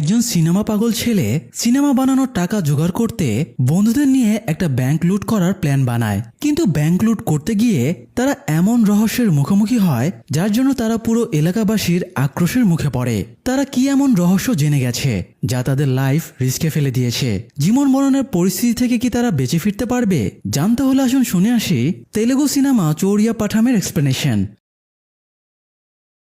একজন সিনেমা পাগল ছেলে সিনেমা বানানোর টাকা জোগাড় করতে বন্ধুদের নিয়ে একটা ব্যাংক লুট করার প্ল্যান বানায়। কিন্তু ব্যাংক লুট করতে গিয়ে তারা এমন রহস্যের মুখোমুখি হয় যার জন্য তারা পুরো এলাকাবাসীর আক্রোশের মুখে পড়ে। তারা কি এমন রহস্য জেনে গেছে যা তাদের লাইফ রিস্কে ফেলে দিয়েছে? জীবন মরণের পরিস্থিতি থেকে কি তারা বেঁচে ফিরতে পারবে? জানতে হলে আসুন শুনে আসি তেলেগু সিনেমা চোরিয়া পাঠামের এক্সপ্লেনেশন।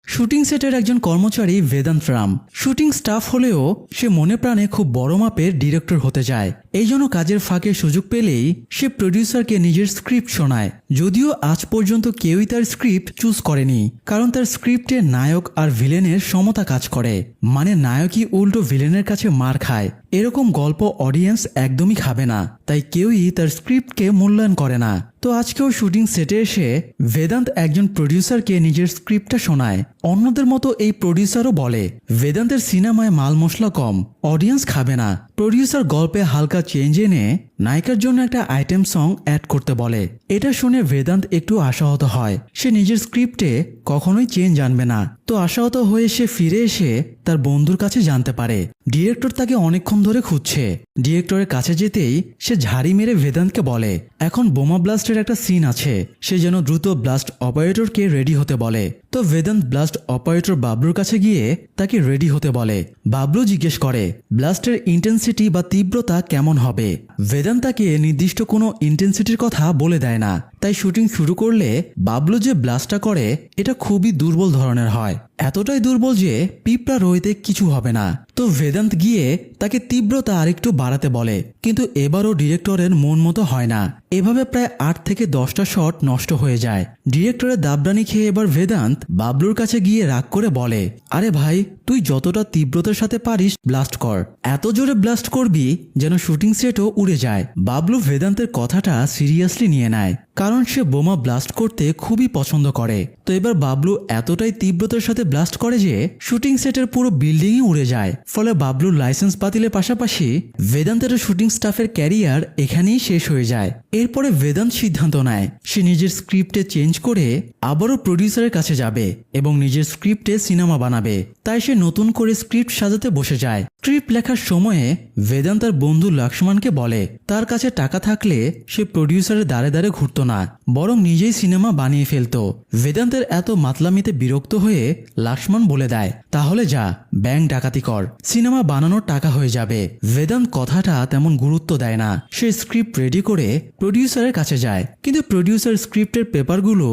শুটিং সেটের একজন কর্মচারী বেদান্ত রাম শুটিং স্টাফ হলেও সে মনে প্রাণে খুব বড় মাপের ডিরেক্টর হতে চায়। এই জন্য কাজের ফাঁকে সুযোগ পেলেই সে প্রডিউসারকে নিজের স্ক্রিপ্ট শোনায়। যদিও আজ পর্যন্ত কেউই তার স্ক্রিপ্ট চুজ করেনি, কারণ তার স্ক্রিপ্টে নায়ক আর ভিলেনের সমতা কাজ করে। মানে নায়কই উল্টো ভিলেনের কাছে মার খায়, এরকম গল্প অডিয়েন্স একদমই খাবে না, তাই কেউই তার স্ক্রিপ্টকে মূল্যায়ন করে না। তো আজকেও শুটিং সেটে এসে বেদান্ত একজন প্রডিউসারকে নিজের স্ক্রিপ্টটা শোনায়। অন্যদের মতো এই প্রডিউসারও বলে বেদান্তের সিনেমায় মাল মশলা কম, অডিয়েন্স খাবে না। প্রডিউসার গল্পে হালকা চেঞ্জ এনে নায়িকার জন্য একটা আইটেম সং অ্যাড করতে বলে। এটা শুনে বেদান্ত একটু আশাহত হয়। সে নিজের স্ক্রিপ্টে কখনোই চেঞ্জ আনবে না। তো আশাহত হয়ে সে ফিরে এসে তার বন্ধুর কাছে জানতে পারে ডিরেক্টর তাকে অনেকক্ষণ ধরে খুঁজছে। ডিরেক্টরের কাছে যেতেই সে ঝাড়ি মেরে বেদান্তকে বলে এখন বোমা ব্লাস্টের একটা সিন আছে, সে যেন দ্রুত ব্লাস্ট অপারেটরকে রেডি হতে বলে। তো বেদান্ত ব্লাস্ট অপারেটর বাবলুর কাছে গিয়ে তাকে রেডি হতে বলে। বাবলু জিজ্ঞেস করে ব্লাস্টের ইন্টেন্সিটি বা তীব্রতা কেমন হবে। বেদান্ত তাকে নির্দিষ্ট কোনো ইন্টেন্সিটির কথা বলে দেয় না। তাই শুটিং শুরু করলে বাবলু যে ব্লাস্টটা করে এটা খুবই দুর্বল ধরনের হয়, এতটাই দুর্বল যে পিঁপড়া রইতে কিছু হবে না। তো বেদান্ত গিয়ে তাকে তীব্রতা আরেকটু বাড়াতে বলে, কিন্তু এবারও ডিরেক্টরের মন মতো হয় না। এভাবে প্রায় 8 থেকে 10টা শট নষ্ট হয়ে যায়। ডিরেক্টরের দাবরানি খেয়ে এবার বেদান্ত বাবলুর কাছে গিয়ে রাগ করে বলে আরে ভাই, তুই যতটা তীব্রতার সাথে পারিস ব্লাস্ট কর, এত জোরে ব্লাস্ট করবি যেন শুটিং সেটও উড়ে যায়। বাবলু বেদান্তের কথাটা সিরিয়াসলি নিয়ে নেয়, কারণ সে বোমা ব্লাস্ট করতে খুবই পছন্দ করে। তো এবার বাবলু এতটাই তীব্রতার সাথে ব্লাস্ট করে যে শুটিং সেটের পুরো বিল্ডিংই উড়ে যায়। ফলে বাবলুর লাইসেন্স বাতিলের পাশাপাশি বেদান্তের শুটিং স্টাফের ক্যারিয়ার এখানেই শেষ হয়ে যায়। এরপরে বেদান্ত সিদ্ধান্ত নেয় সে নিজের স্ক্রিপ্টে চেঞ্জ করে আবারও প্রডিউসারের কাছে যাবে এবং নিজের স্ক্রিপ্টে সিনেমা বানাবে। তাই সে নতুন করে স্ক্রিপ্ট সাজাতে বসে যায়। স্ক্রিপ্ট লেখার সময়ে বেদান্ত তার বন্ধু লক্ষ্মণকে বলে তার কাছে টাকা থাকলে সে প্রডিউসারের দ্বারে দ্বারে ঘুরত না, বরং নিজেই সিনেমা বানিয়ে ফেলতো। বেদান্তের এত মাতলামিতে বিরক্ত হয়ে লক্ষ্মণ বলে দেয় তাহলে যা, ব্যাংক ডাকাতি কর, সিনেমা বানানোর টাকা হয়ে যাবে। বেদান্ত কথাটা তেমন গুরুত্ব দেয় না। সে স্ক্রিপ্ট রেডি করে প্রডিউসারের কাছে যায়, কিন্তু প্রডিউসার স্ক্রিপ্টের পেপারগুলো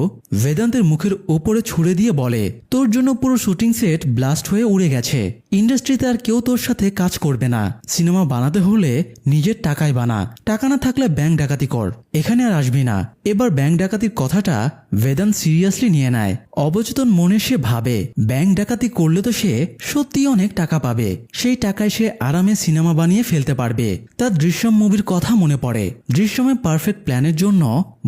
বেদান্তের মুখের ওপরে ছুড়ে দিয়ে বলে তোর জন্য পুরো শুটিং সেট ব্লাস্ট হয়ে উড়ে গেছে, ইন্ডাস্ট্রিতে আর কেউ তোর সাথে কাজ করবে না, সিনেমা বানাতে হলে নিজের টাকায় বানা, টাকা না থাকলে ব্যাংক ডাকাতি কর, এখানে আর আসবি না। এবার ব্যাংক ডাকাতির কথাটা বেদান্ত সিরিয়াসলি নিয়ে নেয়। অবচেতন মনে সে ভাবে ব্যাংক ডাকাতি করলে তো সে সত্যি অনেক টাকা পাবে, সেই টাকায় সে আরামে সিনেমা বানিয়ে ফেলতে পারবে। তার দৃশ্যম মুভির কথা মনে পড়ে। দৃশ্যমের পারফেক্ট প্ল্যানের জন্য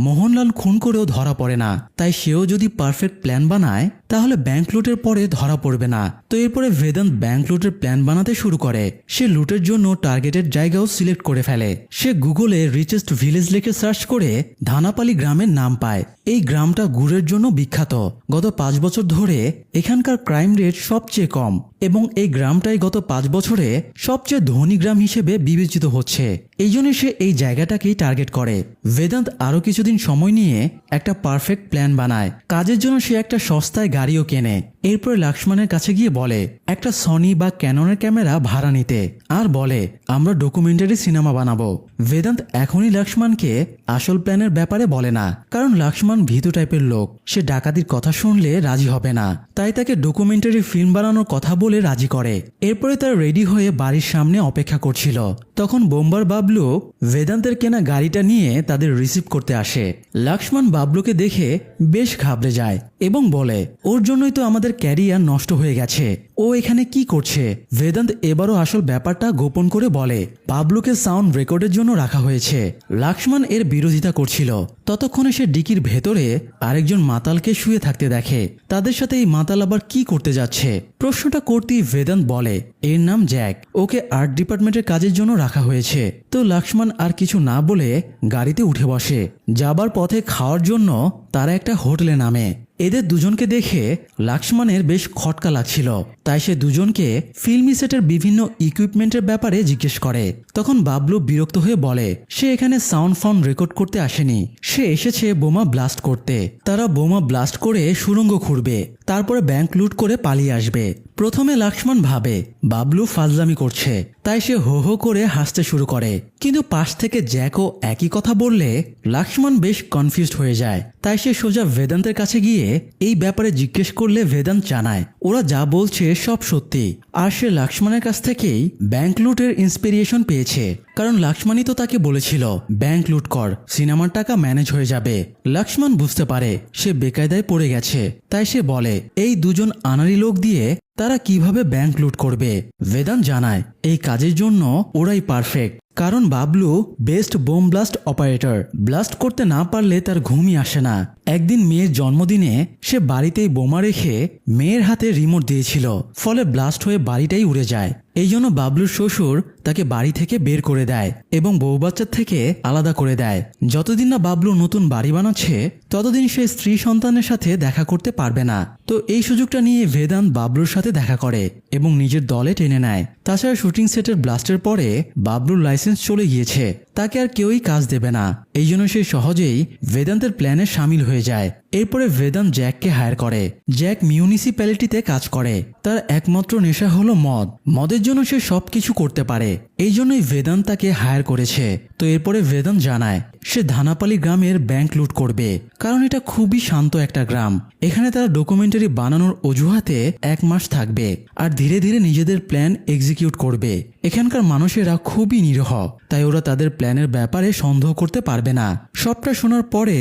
মোহনলাল খুন করেও ধরা পড়ে না, তাই সেও যদি পারফেক্ট প্ল্যান বানায় তাহলে ব্যাংক লুটের পরে ধরা পড়বে না। তো এরপরে বেদান্ত ব্যাংক লুটের প্ল্যান বানাতে শুরু করে। সে লুটের জন্য টার্গেটেড জায়গাও সিলেক্ট করে ফেলে। সে গুগলে রিচেস্ট ভিলেজ লিখে সার্চ করে ধানাপালি গ্রামের নাম পায়। এই গ্রামটা গুড়ের জন্য বিখ্যাত। গত 5 বছর ধরে এখানকার ক্রাইম রেট সবচেয়ে কম এবং এই গ্রামটাই গত 5 বছরে সবচেয়ে ধনী গ্রাম হিসেবে বিবেচিত হচ্ছে। এই জন্য সে এই জায়গাটাকেই টার্গেট করে। বেদান্ত আরো কিছুদিন সময় নিয়ে একটা পারফেক্ট প্ল্যান বানায়। কাজের জন্য সে একটা সস্তায় গাড়িও কেনে। এরপর লক্ষ্মণের কাছে গিয়ে বলে একটা সনি বা ক্যাননের ক্যামেরা ভাড়া নিতে, আর বলে আমরা ডকুমেন্টারি সিনেমা বানাবো। বেদান্ত এখনই লক্ষ্মণকে আসল প্ল্যানের ব্যাপারে বলে না, কারণ লক্ষ্মণ ভীতু টাইপের লোক, সে ডাকাতির কথা শুনলে রাজি হবে না। তাই তাকে ডকুমেন্টারি ফিল্ম বানানোর কথা বলে রাজি করে। এরপরে তার রেডি হয়ে বাড়ির সামনে অপেক্ষা করছিল। তখন বোম্বার বাবলু বেদান্তের কেনা গাড়িটা নিয়ে তাদের রিসিভ করতে আসে। লক্ষ্মণ বাবলুকে দেখে বেশ ঘাবড়ে যায় এবং বলে ওর জন্যই তো আমাদের ক্যারিয়ার নষ্ট হয়ে গেছে, ও এখানে কি করছে? বেদান্ত এবারও আসল ব্যাপারটা গোপন করে বলে বাবলুকে সাউন্ড রেকর্ডের জন্য রাখা হয়েছে। লক্ষ্মণ এর বিরোধিতা করছিল। ততক্ষণে সে ডিকির ভেতরে আরেকজন মাতালকে শুয়ে থাকতে দেখে। তাদের সাথে এই মাতাল আবার কি করতে যাচ্ছে? প্রশ্নটা করতেই বেদান্ত বলে এর নাম জ্যাক, ওকে আর্ট ডিপার্টমেন্টের কাজের জন্য রাখা হয়েছে। তো লক্ষ্মণ আর কিছু না বলে গাড়িতে উঠে বসে। যাবার পথে খাওয়ার জন্য তারা একটা হোটেলে নামে। এদের দুজনকে দেখে লাক্সমানের বেশ খটকা লাগছিল, তাই সে দুজনকে ফিল্মি সেটের বিভিন্ন ইকুইপমেন্টের ব্যাপারে জিজ্ঞেস করে। তখন বাবলু বিরক্ত হয়ে বলে সে এখানে সাউন্ড ফাউন্ড রেকর্ড করতে আসেনি, সে এসেছে বোমা ব্লাস্ট করতে। তারা বোমা ব্লাস্ট করে সুড়ঙ্গ খুঁড়বে, তারপরে ব্যাংক লুট করে পালিয়ে আসবে। প্রথমে লাক্সমান ভাবে বাবলু ফাজলামি করছে, তাই সে হো হো করে হাসতে শুরু করে। কিন্তু পাশ থেকে জ্যাকও একই কথা বললে লাক্সমান বেশ কনফিউজড হয়ে যায়, তাই সে সোজা বেদান্তের কাছে গিয়ে এই ব্যাপারে জিজ্ঞেস করলে বেদান্ত জানায় ওরা যা বলছে সব সত্যি। আর সে লাক্সমানের কাছ থেকেই ব্যাংক লুটের ইন্সপিরেশন পেয়েছে, কারণ লাক্সমানই তো তাকে বলেছিল ব্যাংক লুট কর, সিনেমার টাকা ম্যানেজ হয়ে যাবে। লাক্সমান বুঝতে পারে সে বেকায়দায় পড়ে গেছে, তাই সে বলে এই দুজন আনাড়ি লোক দিয়ে তারা কিভাবে ব্যাংক লুট করবে। বেদান্ত জানায় এই কাজের জন্য ওরাই পারফেক্ট, কারণ Bablu best bomb blast operator. Blast করতে না পারলে তার ঘুমই আসে না। একদিন মেয়ের জন্মদিনে সে বাড়িতেই বোমা রেখে মেয়ের হাতে রিমোট দিয়েছিল, ফলে ব্লাস্ট হয়ে বাড়িটাই উড়ে যায়। এই জন্য বাবলুর শ্বশুর তাকে বাড়ি থেকে বের করে দেয় এবং বউ বাচ্চার থেকে আলাদা করে দেয়। যতদিন না বাবলু নতুন বাড়ি বানাচ্ছে ততদিন সে স্ত্রী সন্তানের সাথে দেখা করতে পারবে না। তো এই সুযোগটা নিয়ে বেদান্ত বাবলুর সাথে দেখা করে এবং নিজের দলে টেনে নেয়। তাছাড়া শুটিং সেটের ব্লাস্টের পরে বাবলুর লাইসেন্স চলে গিয়েছে, তাকে আর কেউই কাজ দেবে না। এই জন্য সে সহজেই বেদান্তের প্ল্যানে সামিল হয়ে যায়। এরপরে বেদান্ত জ্যাককে হায়ার করে। জ্যাক মিউনিসিপ্যালিটিতে কাজ করে, তার একমাত্র নেশা হলো মদ। মদের জন্য সে সবকিছু করতে পারে, এই জন্যই বেদান্ত তাকে হায়ার করেছে। তো এরপরে বেদান্ত জানায় সে ধানাপালি গ্রামের ব্যাংক লুট করবে, কারণ এটা খুবই শান্ত একটা গ্রাম। এখানে তারা ডকুমেন্টারি বানানোর অজুহাতে 1 মাস থাকবে আর ধীরে ধীরে নিজেদের প্ল্যান এক্সিকিউট করবে। এখানকার মানুষেরা খুবই নিরীহ, তাই ওরা তাদের প্ল্যানের ব্যাপারে সন্দেহ করতে পারবে না। সবটা শোনার পরে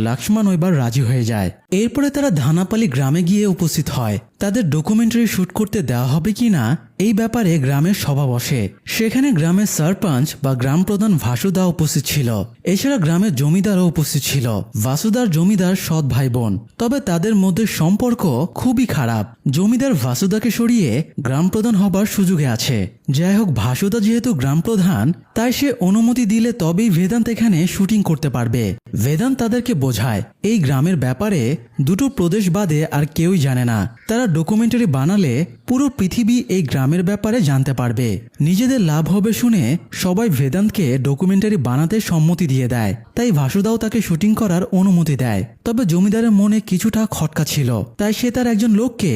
লাক্সমান এবার রাজি হয়ে যায়। এরপরে তারা ধানাপালি গ্রামে গিয়ে উপস্থিত হয়। তাদের ডকুমেন্টারি শুট করতে দেওয়া হবে কিনা এই ব্যাপারে গ্রামের সভা বসে। সেখানে গ্রামের সরপঞ্চ বা গ্রাম প্রধান ভাসুদা উপস্থিত ছিল। এছাড়া গ্রামের জমিদারও উপস্থিত ছিল। ভাসুদার জমিদার সৎ ভাই বোন, তবে তাদের মধ্যে সম্পর্ক খুবই খারাপ। জমিদার ভাসুদাকে সরিয়ে গ্রাম প্রধান হবার সুযোগে আছে। যাই হোক, ভাসুদা যেহেতু গ্রাম প্রধান তাই সে অনুমতি দিলে তবেই বেদান্ত এখানে শুটিং করতে পারবে। বেদান্ত তাদেরকে বোঝায় এই গ্রামের ব্যাপারে 2টো প্রদেশ বাদে আর কেউই জানে না। তারা ডকুমেন্টারি বানালে পুরো পৃথিবী এই গ্রামের ব্যাপারে জানতে পারবে। নিজেদের লাভ হবে শুনে সবাই বেদান্তকে ডকুমেন্টারি বানাতে সম্মতি দিয়ে দেয়। তাই ভাসুদাও তাকে শুটিং করার অনুমতি দেয়। তবে জমিদারের মনে কিছুটা খটকা ছিল, তাই সে তার একজন লোককে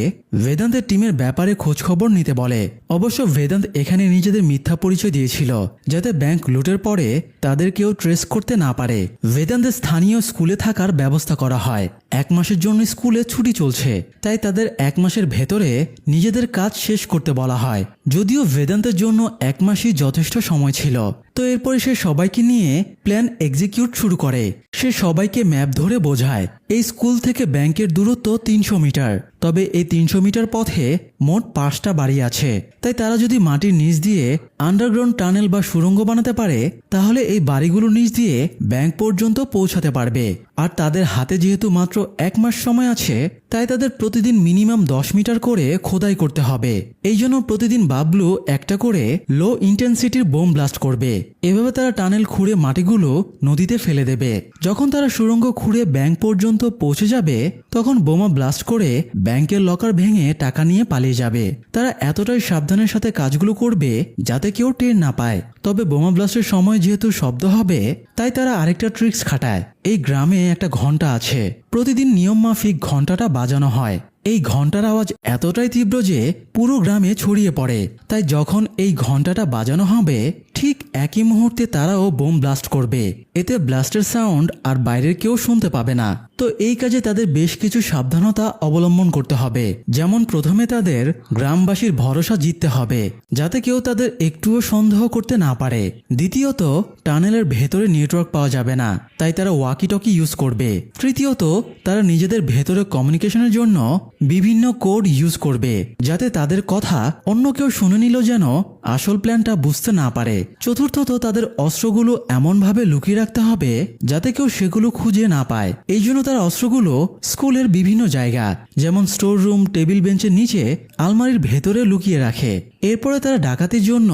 বেদান্তের টিমের ব্যাপারে খোঁজ খবর নিতে বলে। অবশ্য বেদান্ত এখানে নিজেদের মিথ্যা পরিচয় দিয়েছিল, যাতে ব্যাংক লুটের পরে তাদের কেউ ট্রেস করতে না পারে। বেদান্তের স্থানীয় স্কুলে থাকার ব্যবস্থা করা হয়। 1 মাসের জন্য স্কুলে ছুটি চলছে, তাই তাদের 1 মাসের ভেতরে নিজেদের কাজ শেষ করতে বলা হয়। যদিও বেদান্তের জন্য 1 মাসই যথেষ্ট সময় ছিল। তো এরপরে সে সবাইকে নিয়ে প্ল্যান এক্সিকিউট শুরু করে। সে সবাইকে ম্যাপ ধরে বোঝায় এই স্কুল থেকে ব্যাংকের দূরত্ব 300 মিটার। তবে এই 300 মিটার পথে মোট 5টা বাড়ি আছে, তাই তারা যদি মাটির নিচ দিয়ে আন্ডারগ্রাউন্ড টানেল বা সুড়ঙ্গ বানাতে পারে তাহলে এই বাড়িগুলোর নিচ দিয়ে ব্যাংক পর্যন্ত পৌঁছাতে পারবে। আর তাদের হাতে যেহেতু মাত্র 1 মাস সময় আছে, তাই তাদের প্রতিদিন মিনিমাম 10 মিটার করে খোদাই করতে হবে। এই জন্য প্রতিদিন বাবলু একটা করে লো ইন্টেন্সিটির বোম ব্লাস্ট করবে। এভাবে তারা টানেল খুঁড়ে মাটিগুলো নদীতে ফেলে দেবে। যখন তারা সুড়ঙ্গ খুঁড়ে ব্যাংক পর্যন্ত পৌঁছে যাবে তখন বোমা ব্লাস্ট করে ব্যাংকের লকার ভেঙে টাকা নিয়ে পালিয়ে যাবে। তারা এতটাই সাবধানের সাথে কাজগুলো করবে যাতে কেউ টের না পায়। তবে বোমা ব্লাস্টের সময় যেহেতু শব্দ হবে তাই তারা আরেকটা ট্রিক্স খাটায়। এই গ্রামে একটা ঘন্টা আছে, প্রতিদিন নিয়ম মাফিক ঘন্টাটা বাজানো হয়। এই ঘন্টার আওয়াজ এতটাই তীব্র যে পুরো গ্রামে ছড়িয়ে পড়ে। তাই যখন এই ঘন্টাটা বাজানো হবে ঠিক একই মুহূর্তে তারাও বোম ব্লাস্ট করবে। এতে ব্লাস্টের সাউন্ড আর বাইরের কেউ শুনতে পাবে না। তো এই কাজে তাদের বেশ কিছু সাবধানতা অবলম্বন করতে হবে। যেমন প্রথমে তাদের গ্রামবাসীর ভরসা জিততে হবে যাতে কেউ তাদের একটুও সন্দেহ করতে না পারে। দ্বিতীয়ত, টানেলের ভেতরে নেটওয়ার্ক পাওয়া যাবে না, তাই তারা ওয়াকি টকি ইউজ করবে। তৃতীয়ত, তারা নিজেদের ভেতরে কমিউনিকেশনের জন্য বিভিন্ন কোড ইউজ করবে যাতে তাদের কথা অন্য কেউ শুনে নিল যেন আসল প্ল্যানটা বুঝতে না পারে। চতুর্থত, তাদের অস্ত্রগুলো এমনভাবে লুকিয়ে রাখতে হবে যাতে কেউ সেগুলো খুঁজে না পায়। এই জন্য তার অস্ত্রগুলো স্কুলের বিভিন্ন জায়গা যেমন স্টোর রুম, টেবিল বেঞ্চের নিচে, আলমারির ভেতরে লুকিয়ে রাখে। এরপরে তারা ডাকাতির জন্য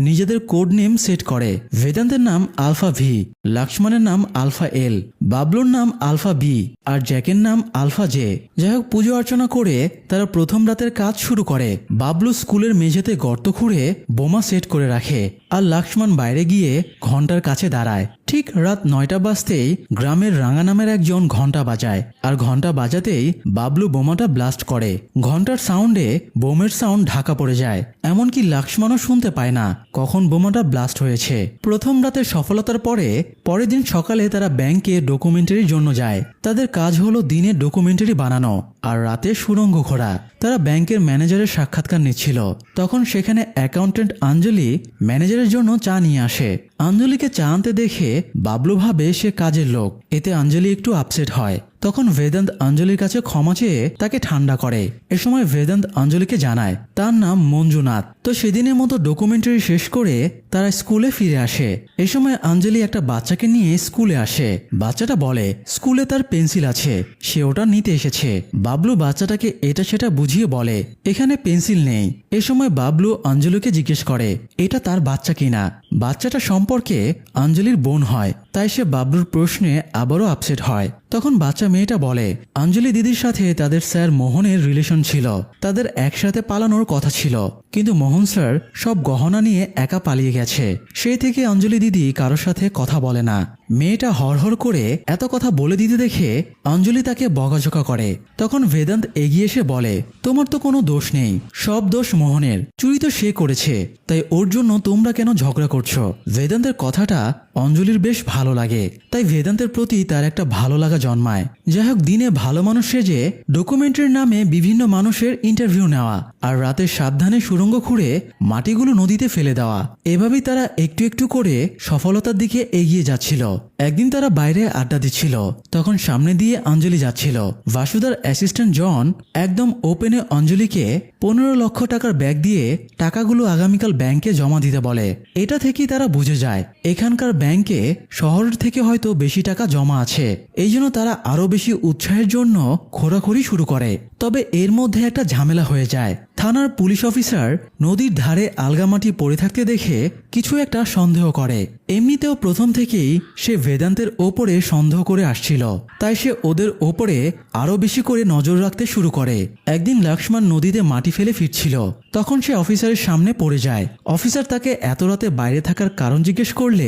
নিজেদের কোড নেম সেট করে। বেদান্তের নাম আলফা ভি, লক্ষ্মণের নাম আলফা এল, বাবলুর নাম আলফা বি আর জ্যাকের নাম আলফা জে। যাই হোক, পুজো অর্চনা করে তারা প্রথম রাতের কাজ শুরু করে। বাবলু স্কুলের মেঝেতে গর্ত খুঁড়ে বোমা সেট করে রাখে আর লক্ষ্মণ বাইরে গিয়ে ঘন্টার কাছে দাঁড়ায়। ঠিক রাত 9টা বাজতেই গ্রামের রাঙা নামের একজন ঘন্টা বাজায় আর ঘন্টা বাজাতেই বাবলু বোমাটা ব্লাস্ট করে। ঘন্টার সাউন্ডে বোমের সাউন্ড ঢাকা পড়ে যায়, এমনকি লক্ষ্মণও শুনতে পায় না কখন বোমাটা ব্লাস্ট হয়েছে। প্রথম রাতের সফলতার পরে পরের দিন সকালে তারা ব্যাংকে ডকুমেন্টারির জন্য যায়। তাদের কাজ হলো দিনে ডকুমেন্টারি বানানো আর রাতে সুড়ঙ্গ ঘোরা। তারা ব্যাংকের ম্যানেজারের সাক্ষাৎকার নিচ্ছিল, তখন সেখানে অ্যাকাউন্টেন্ট অঞ্জলি ম্যানেজারের জন্য চা নিয়ে আসে। অঞ্জলিকে চা আনতে দেখে বাবলু ভাবে সে কাজের লোক, এতে অঞ্জলি একটু আপসেট হয়। তখন বেদান্ত অঞ্জলির কাছে ক্ষমা চেয়ে তাকে ঠান্ডা করে। এ সময় বেদান্ত অঞ্জলিকে জানায় তার নাম মঞ্জুনাথ। তো সেদিনের মতো ডকুমেন্টারি শেষ করে তারা স্কুলে ফিরে আসে। এ সময় অঞ্জলি একটা বাচ্চাকে নিয়ে স্কুলে আসে। বাচ্চাটা বলে স্কুলে তার পেন্সিল আছে, সে ওটা নিতে এসেছে। বাবলু বাচ্চাটাকে এটা সেটা বুঝিয়ে বলে এখানে পেন্সিল নেই। এ সময় বাবলু অঞ্জলিকে জিজ্ঞেস করে এটা তার বাচ্চা কিনা। বাচ্চাটা সম্পর্কে অঞ্জলির বোন হয়, তাই সে বাবলুর প্রশ্নে আবারও আপসেট হয়। তখন বাচ্চা মেয়েটা বলে অঞ্জলি দিদির সাথে তাদের স্যার মোহনের রিলেশন ছিল, তাদের একসাথে পালানোর কথা ছিল, কিন্তু মোহন স্যার সব গহনা নিয়ে একা পালিয়ে গেছে। সেই থেকে অঞ্জলি দিদি কারোর সাথে কথা বলে না। মেয়েটা হড়হড় করে এত কথা বলে দিতে দেখে অঞ্জলি তাকে বকাঝকা করে। তখন বেদান্ত এগিয়ে এসে বলে তোমার তো কোনো দোষ নেই, সব দোষ মোহনের, চুরি তো সে করেছে, তাই ওর জন্য তোমরা কেন ঝগড়া করছো। বেদান্তের কথাটা অঞ্জলির বেশ ভালো লাগে, তাই বেদান্তের প্রতি তার একটা ভালো লাগা জন্মায়। যাই হোক, দিনে ভালো মানুষ সেজে ডকুমেন্টারির নামে বিভিন্ন মানুষের ইন্টারভিউ নেওয়া আর রাতে সাবধানে সুড়ঙ্গ খুঁড়ে মাটিগুলো নদীতে ফেলে দেওয়া, এভাবেই তারা একটু একটু করে সফলতার দিকে এগিয়ে যাচ্ছিল। একদিন তারা বাইরে আড্ডা দিচ্ছিল, তখন সামনে দিয়ে অঞ্জলি যাচ্ছিল। বাসুদার অ্যাসিস্ট্যান্ট জন একদম ওপেনে অঞ্জলিকে 15 লক্ষ টাকার ব্যাগ দিয়ে টাকাগুলো আগামীকাল ব্যাংকে জমা দিতে বলে। এটা থেকেই তারা বুঝে যায় এখানকার ব্যাংকে শহরের থেকে হয়তো বেশি টাকা জমা আছে। এই জন্য তারা আরো বেশি উৎসাহের জন্য খোঁড়াখুড়ি শুরু করে। তবে এর মধ্যে একটা ঝামেলা হয়ে যায়। থানার পুলিশ অফিসার নদীর ধারে আলগামাটি পড়ে থাকতে দেখে কিছু একটা সন্দেহ করে। এমনিতেও প্রথম থেকেই সে বেদান্তের ওপরে সন্দেহ করে আসছিল, তাই সে ওদের ওপরে আরো বেশি করে নজর রাখতে শুরু করে। একদিন লক্ষ্মণ নদীতে মাটি ফেলে ফিরছিল, তখন সে অফিসারের সামনে পড়ে যায়। অফিসার তাকে এত রাতে বাইরে থাকার কারণ জিজ্ঞেস করলে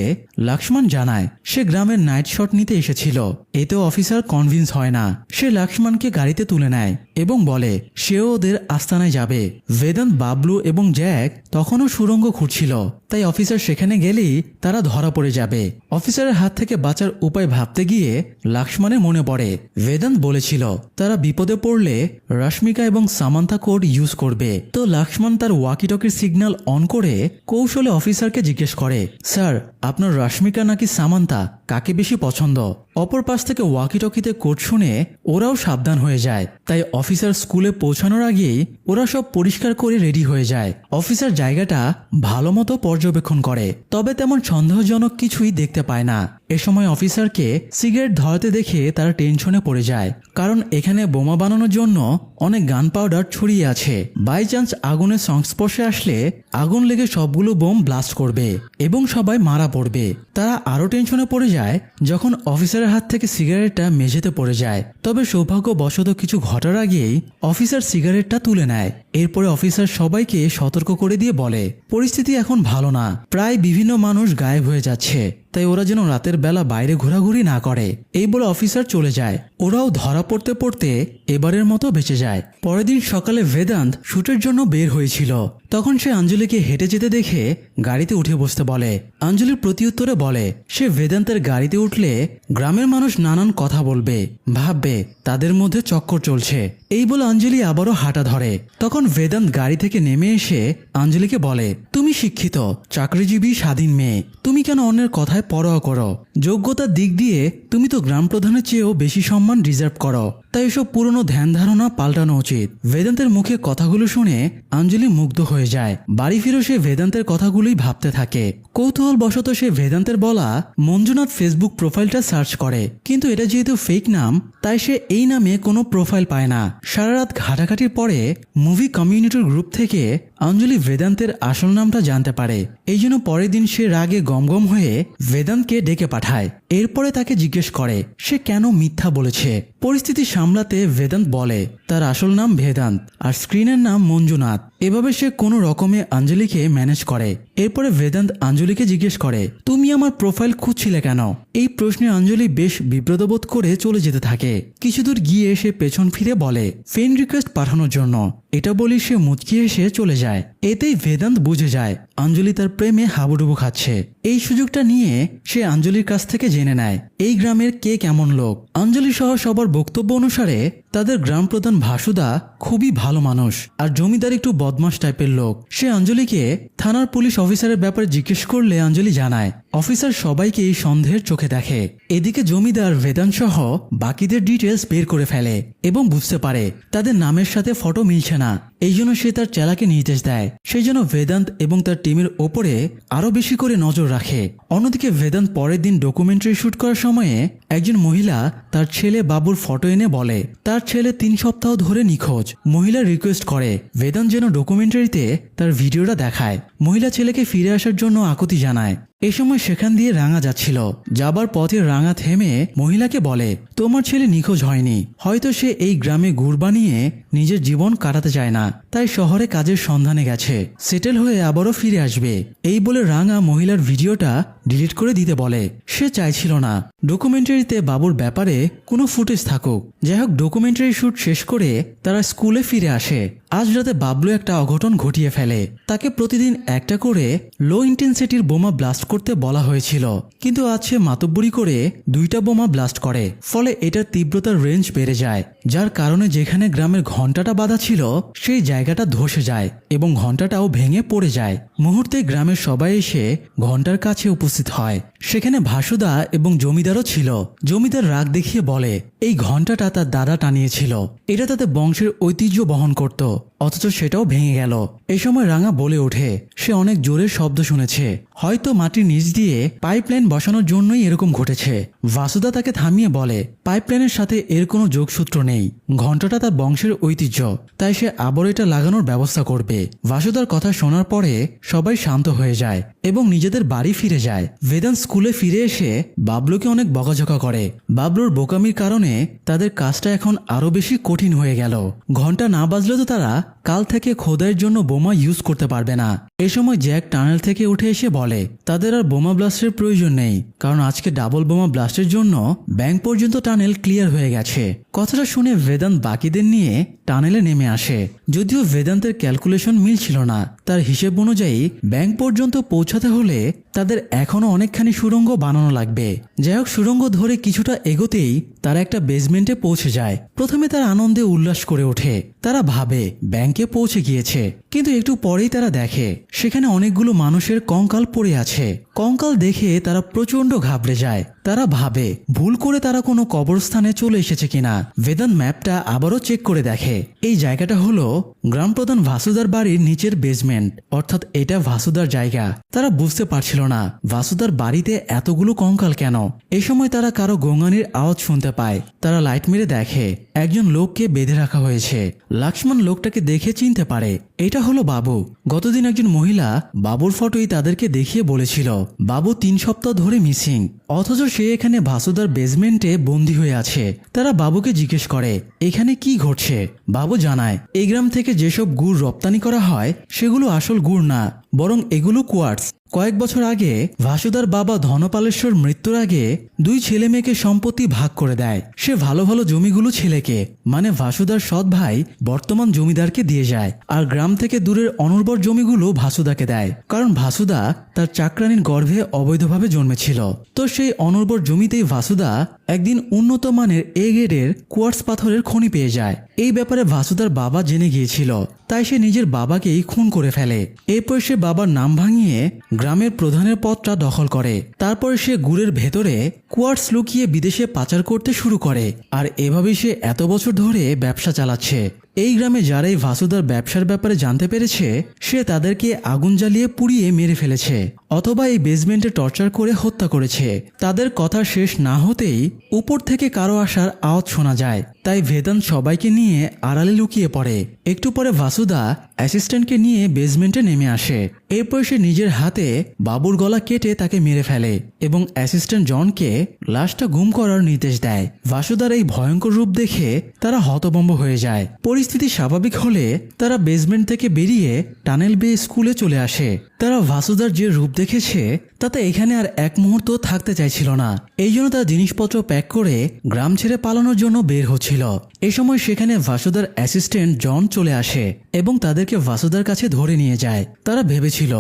লক্ষ্মণ জানায় সে গ্রামের নাইট শট নিতে এসেছিল। এতেও অফিসার কনভিন্স হয় না। সে লক্ষ্মণকে গাড়িতে তুলে নেয় এবং বলে সেও ওদের আস্তানায় যাবে। বেদান্ত, বাবলু এবং জ্যাক তখনও সুড়ঙ্গ খুঁড়ছিল, তাই অফিসার সেখানে গেলেই তারা ধরা পড়ে যাবে। অফিসারের হাত থেকে বাঁচার উপায় ভাবতে গিয়ে লক্ষ্মণের মনে পড়ে বেদান্ত বলেছিল তারা বিপদে পড়লে রশ্মিকা এবং সামান্থা কোড ইউজ করবে। তো লক্ষ্মণ তার ওয়াকিটকির সিগন্যাল অন করে কৌশলে অফিসারকে জিজ্ঞেস করে স্যার, আপনার রশ্মিকা নাকি সামান্থা, কাকে বেশি পছন্দ? অপর পাশ থেকে ওয়াকিটকিতে কোড শুনে ওরাও সাবধান হয়ে যায়। তাই অফিসার স্কুলে পৌঁছানোর আগেই ওরা সব পরিষ্কার করে রেডি হয়ে যায়। অফিসার জায়গাটা ভালো মতো পর্যবেক্ষণ করে, তবে তেমন সন্দেহজনক কিছুই দেখতে পায় না। এ সময় অফিসারকে সিগারেট ধরাতে দেখে তারা টেনশনে পড়ে যায়, কারণ এখানে বোমা বানানোর জন্য অনেক গান পাউডার ছড়িয়ে আছে। বাই চান্স আগুনের সংস্পর্শে আসলে আগুন লেগে সবগুলো বোম ব্লাস্ট করবে এবং সবাই মারা পড়বে। তারা আরো টেনশনে পড়ে যায় যখন অফিসারের হাত থেকে সিগারেটটা মেঝেতে পড়ে যায়। তবে সৌভাগ্যবশত কিছু ঘটার আগেই অফিসার সিগারেটটা তুলে নেয়। এরপরে অফিসার সবাইকে সতর্ক করে দিয়ে বলে পরিস্থিতি এখন ভালো না, প্রায় বিভিন্ন মানুষ গায়েব হয়ে যাচ্ছে, তাই ওরা যেন রাতের বেলা বাইরে ঘোরাঘুরি না করে। এই বলে অফিসার চলে যায়। ওরাও ধরা পড়তে পড়তে এবারের মতো বেঁচে যায়। পরের দিন সকালে বেদান্ত শুটের জন্য বের হয়েছিল, তখন সে অঞ্জলিকে হেঁটে যেতে দেখে গাড়িতে উঠে বসতে বলে। অঞ্জলির প্রতিউত্তরে বলে সে বেদান্তের গাড়িতে উঠলে গ্রামের মানুষ নানান কথা বলবে, ভাববে তাদের মধ্যে চক্কর চলছে। এই বলে অঞ্জলি আবারও হাঁটা ধরে। তখন বেদান্ত গাড়ি থেকে নেমে এসে অঞ্জলিকে বলে তুমি শিক্ষিত, চাকরিজীবী, স্বাধীন মেয়ে, তুমি কেন অন্যের কথায় পরোয়া করো? যোগ্যতার দিক দিয়ে তুমি তো গ্রাম প্রধানের চেয়েও বেশি সম্মান ডিজার্ভ করো। তাই এসব পুরনো ধ্যান ধারণা পাল্টানো উচিত। বেদান্তের মুখে কথাগুলো শুনে অঞ্জলি মুগ্ধ হয়ে যায়। বাড়ি ফিরে সে বেদান্তের কথাগুলোই ভাবতে থাকে। কৌতূহলবশত সে বেদান্তের বলা মঞ্জুনাথ ফেসবুক প্রোফাইলটা সার্চ করে, কিন্তু এটা যেহেতু ফেক নাম তাই সে এই নামে কোনো প্রোফাইল পায় না। সারা রাত ঘাটাঘাটির পরে মুভি কমিউনিটির গ্রুপ থেকে অঞ্জলি বেদান্তের আসল নামটা জানতে পারে। এই জন্য পরের দিন সে রাগে গমগম হয়ে বেদান্তকে ডেকে পাঠায়। এরপরে তাকে জিজ্ঞেস করে সে কেন মিথ্যা বলেছে। পরিস্থিতি সামলাতে বেদান্ত বলে তার আসল নাম বেদান্ত আর স্ক্রিনের নাম মঞ্জুনাথ। এভাবে সে কোনো রকমে অঞ্জলিকে ম্যানেজ করে। এরপরে বেদান্ত অঞ্জলিকে জিজ্ঞেস করে তুমি আমার প্রোফাইল খুঁজছিলে কেন। এই প্রশ্নে অঞ্জলি বেশ বিব্রতবোধ করে চলে যেতে থাকে। কিছু দূর গিয়ে সে পেছন ফিরে বলে ফ্রেন্ড রিকোয়েস্ট পাঠানোর জন্য। এটা বলি সে মুচকি এসে চলে যায়। এতেই বেদান্ত বুঝে যায় অঞ্জলি তার প্রেমে হাবুডুবু খাচ্ছে। এই সুযোগটা নিয়ে সে অঞ্জলির কাছ থেকে জেনে নেয় এই গ্রামের কে কেমন লোক। অঞ্জলি সহ সবার বক্তব্য অনুসারে তাদের গ্রাম প্রধান ভাসুদা খুবই ভালো মানুষ আর জমিদার একটু বদমাশ টাইপের লোক। সে অঞ্জলিকে থানার পুলিশ অফিসারের ব্যাপারে জিজ্ঞেস করলে অঞ্জলি জানায় অফিসার সবাইকে এই সন্দেহের চোখে দেখে। এদিকে জমিদার বেদান্ত সহ বাকিদের ডিটেলস বের করে ফেলে এবং বুঝতে পারে তাদের নামের সাথে ফটো মিলছে না। এই জন্য সে তার চেলাকে নির্দেশ দেয় সেই জন্য বেদান্ত এবং তার টিমের ওপরে আরো বেশি করে নজর রাখে। অন্যদিকে বেদান্ত পরের দিন ডকুমেন্টারি শুট করার সময়ে একজন মহিলা তার ছেলে বাবুর ফটো এনে বলে তার ছেলে 3 সপ্তাহ ধরে নিখোঁজ। মহিলা রিকোয়েস্ট করে বেদান্ত যেন ডকুমেন্টারিতে তার ভিডিওটা দেখায়। মহিলা ছেলেকে ফিরে আসার জন্য আকুতি জানায়। এ সময় সেখান দিয়ে রাঙা যাচ্ছিল। যাবার পথে রাঙা থেমে মহিলাকে বলে তোমার ছেলে নিখোঁজ হয়নি, হয়তো সে এই গ্রামে গুড় বানিয়ে নিজের জীবন কাটাতে চায় না, তাই শহরে কাজের সন্ধানে গেছে, সেটেল হয়ে আবারও ফিরে আসবে। এই বলে রাঙা মহিলার ভিডিওটা ডিলিট করে দিতে বলে। সে চাইছিল না ডকুমেন্টারিতে বাবুর ব্যাপারে কোনো ফুটেজ থাকুক। যাই হোক ডকুমেন্টারি শুট শেষ করে তারা স্কুলে ফিরে আসে। আজ রাতে বাবলু একটা অঘটন ঘটিয়ে ফেলে। তাকে প্রতিদিন একটা করে লো ইন্টেন্সিটির বোমা ব্লাস্ট করতে বলা হয়েছিল, কিন্তু আজ সে মাতব্বরি করে 2টা বোমা ব্লাস্ট করে। ফলে এটার তীব্রতার রেঞ্জ বেড়ে যায়, যার কারণে যেখানে গ্রামের ঘন্টাটা বাঁধা ছিল সেই জায়গাটা ধসে যায় এবং ঘন্টাটাও ভেঙে পড়ে যায়। মুহূর্তে গ্রামের সবাই এসে ঘন্টার কাছে উপস্থিত হয়। সেখানে ভাসুদা এবং জমিদারও ছিল। জমিদার রাগ দেখিয়ে বলে এই ঘন্টাটা তার দাদা টানিয়েছিল, এটা তাদের বংশের ঐতিহ্য বহন করত, অথচ সেটাও ভেঙে গেল। এই সময় রাঙা বলে ওঠে সে অনেক জোরে শব্দ শুনেছে, হয়তো মাটির নিচ দিয়ে পাইপলাইন বসানোর জন্যই এরকম ঘটেছে। ভাসুদা তাকে থামিয়ে বলে পাইপলাইনের সাথে এর কোনো যোগসূত্র নেই, ঘন্টাটা তার বংশের ঐতিহ্য, তাই সে আবার এটা লাগানোর ব্যবস্থা করবে। ভাসুদার কথা শোনার পরে সবাই শান্ত হয়ে যায় এবং নিজেদের বাড়ি ফিরে যায়। বেদান্ত স্কুলে ফিরে এসে বাবলুকে অনেক বকাঝকা করে। বাবলুর বোকামির কারণে তাদের কাজটা এখন আরো বেশি কঠিন হয়ে গেল। ঘন্টা না বাজলে তো তারা কাল থেকে খোদাইয়ের জন্য বোমা ইউজ করতে পারবে না। এ সময় জ্যাক টানেল থেকে উঠে এসে বলে তাদের আর বোমা ব্লাস্টের প্রয়োজন নেই, কারণ আজকে ডাবল বোমা ব্লাস্টের জন্য ব্যাংক পর্যন্ত টানেল ক্লিয়ার হয়ে গেছে। কথাটা শুনে বেদান্ত বাকিদের নিয়ে টানেলে নেমে আসে। যদিও বেদান্তের ক্যালকুলেশন মিলছিল না, তার হিসেব অনুযায়ী ব্যাংক পর্যন্ত পৌঁছাতে হলে তাদের এখনো অনেকখানি সুড়ঙ্গ বানানো লাগবে। যাই হোক সুড়ঙ্গ ধরে কিছুটা এগোতেই তারা একটা বেসমেন্টে পৌঁছে যায়। প্রথমে তারা আনন্দে উল্লাস করে ওঠে। তারা ভাবে ব্যাংকে পৌঁছে গিয়েছে, কিন্তু একটু পরেই তারা দেখে সেখানে অনেকগুলো মানুষের কঙ্কাল পড়ে আছে। কঙ্কাল দেখে তারা প্রচন্ড ঘাবড়ে যায়। তারা ভাবে ভুল করে তারা কোনো কবরস্থানে চলে এসেছে কিনা। বেদান্ত ম্যাপটা আবারও চেক করে দেখে এই জায়গাটা হলো গ্রাম প্রধান ভাসুদার বাড়ির নিচের বেসমেন্ট, অর্থাৎ এটা ভাসুদার জায়গা। তারা বুঝতে পারছিল না ভাসুদার বাড়িতে এতগুলো কঙ্কাল কেন। এই সময় তারা কারো গঙ্গানির আওয়াজ শুনতে পায়। তারা লাইট মেরে দেখে একজন লোককে বেঁধে রাখা হয়েছে। লক্ষ্মণ লোকটাকে দেখে চিনতে পারে এটা হলো বাবু। গতদিন একজন মহিলা বাবুর ফটোই তাদেরকে দেখিয়ে বলেছিল বাবু 3 সপ্তাহ ধরে মিসিং, অথচ সে এখানে ভাসুদার বেসমেন্টে বন্দী হয়ে আছে। তারা বাবুকে জিজ্ঞেস করে এখানে কি ঘটছে। বাবু জানায় এই গ্রাম থেকে যেসব গুড় রপ্তানি করা হয় সেগুলো আসল গুড় না, বরং এগুলো কোয়ার্টস। কয়েক বছর আগে ভাসুদার বাবা ধনপালেশ্বর মৃত্যুর আগে 2 ছেলে মেয়েকে সম্পত্তি ভাগ করে দেয়। সে ভালো ভালো জমিগুলো ছেলেকে মানে ভাসুদার সৎ ভাই বর্তমান জমিদারকে দিয়ে যায়, আর গ্রাম থেকে দূরের অনুর্বর জমিগুলো ভাসুদাকে দেয়, কারণ ভাসুদা তার চাকরানির গর্ভে অবৈধভাবে জন্মেছিল। তো সে সেই অনুর্বর জমিতেই ভাসুদা একদিন উন্নত মানের এ গ্রেডের কোয়ার্টজ পাথরের খনি পেয়ে যায়। এই ব্যাপারে ভাসুদার বাবা জেনে গিয়েছিল, তাই সে নিজের বাবাকেই খুন করে ফেলে। এরপর সে বাবার নাম ভাঙিয়ে গ্রামের প্রধানের পদটা দখল করে। তারপর সে গুড়ের ভেতরে কোয়ার্টজ লুকিয়ে বিদেশে পাচার করতে শুরু করে। আর এভাবেই সে এত বছর ধরে ব্যবসা চালাচ্ছে। এই গ্রামে যারাই ভাসুদার ব্যবসার ব্যাপারে জানতে পেরেছে, সে তাদেরকে আগুন জ্বালিয়ে পুড়িয়ে মেরে ফেলেছে অথবা এই বেসমেন্টে টর্চার করে হত্যা করেছে। তাদের কথা শেষ না হতেই উপর থেকে কারো আসার আওয়াজ শোনা যায়, তাই বেদান্ত সবাইকে নিয়ে আড়ালে লুকিয়ে পড়ে। একটু পরে ভাসুদা অ্যাসিস্ট্যান্টকে নিয়ে বেসমেন্টে নেমে আসে। এরপর সে নিজের হাতে বাবুর গলা কেটে তাকে মেরে ফেলে এবং অ্যাসিস্ট্যান্ট জনকে লাশটা গুম করার নির্দেশ দেয়। ভাসুদার এই ভয়ঙ্কর রূপ দেখে তারা হতভম্ব হয়ে যায়। পরিস্থিতি স্বাভাবিক হলে তারা বেসমেন্ট থেকে বেরিয়ে টানেল বেয়ে স্কুলে চলে আসে। তারা ভাসুদার যে রূপ দেখেছে তাতে এখানে আর এক মুহূর্ত থাকতে চাইছিল না। এই জন্য তার জিনিসপত্র প্যাক করে গ্রাম ছেড়ে পালানোর জন্য বের হচ্ছিল। এই সময় সেখানে ভাসুদার অ্যাসিস্ট্যান্ট জন চলে আসে এবং তাদেরকে ভাসুদার কাছে ধরে নিয়ে যায়। তারা ভেবেছিল